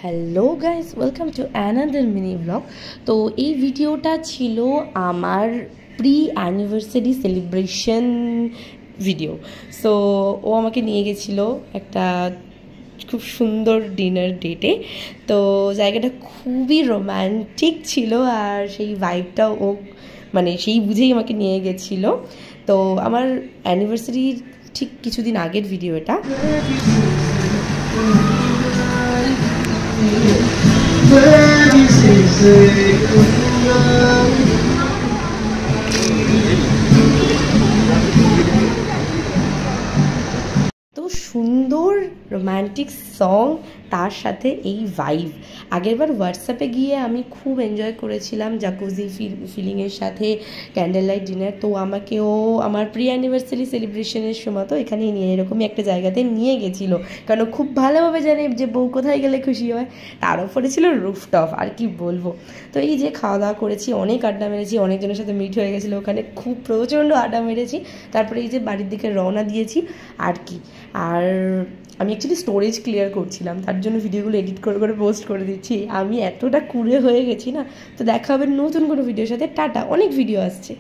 Hello guys, welcome to another mini vlog. তো এই ভিডিওটা ছিল আমার pre anniversary celebration video. So ও আমাকে নিয়ে গেছিলো একটা খুব সুন্দর ডিনার ডেটে। তো জায়গাটা খুবই রোম্যান্টিক ছিল আর সেই ভাইবটাও ও মানে সেই বুঝেই আমাকে নিয়ে গেছিলো। তো আমার অ্যানিভার্সারির ঠিক কিছুদিন আগের ভিডিও এটা। তো সুন্দর রোম্যান্টিক সং, তার সাথে এই ভাইব। আগেরবার হোয়াটসঅ্যাপে গিয়ে আমি খুব এনজয় করেছিলাম জাকুজি ফিলিংয়ের সাথে ক্যান্ডেল লাইট ডিনার। তো আমাকেও আমার প্রি অ্যানিভার্সারি সেলিব্রেশনের সময় তো এখানেই নিয়ে এরকমই একটা জায়গাতে নিয়ে গেছিলো, কারণ খুব ভালোভাবে জানে যে বউ কোথায় গেলে খুশি হয়। তার উপরে ছিল রুফটপ, আর কি বলবো। তো এই যে খাওয়া দাওয়া করেছি, অনেক আড্ডা মেরেছি, অনেকজনের সাথে মিট হয়ে গেছিলো ওখানে, খুব প্রচণ্ড আড্ডা মেরেছি। তারপরে এই যে বাড়ির দিকে রওনা দিয়েছি আর কি। আর আমি অ্যাকচুয়ালি স্টোরেজ ক্লিয়ার করছিলাম, তার জন্য ভিডিওগুলো এডিট করে করে পোস্ট করে দিচ্ছি। আমি এতটা কুড়ে হয়ে গেছি না। তো দেখা হবে নতুন কোনো ভিডিওর সাথে। টাটা, অনেক ভিডিও আসছে।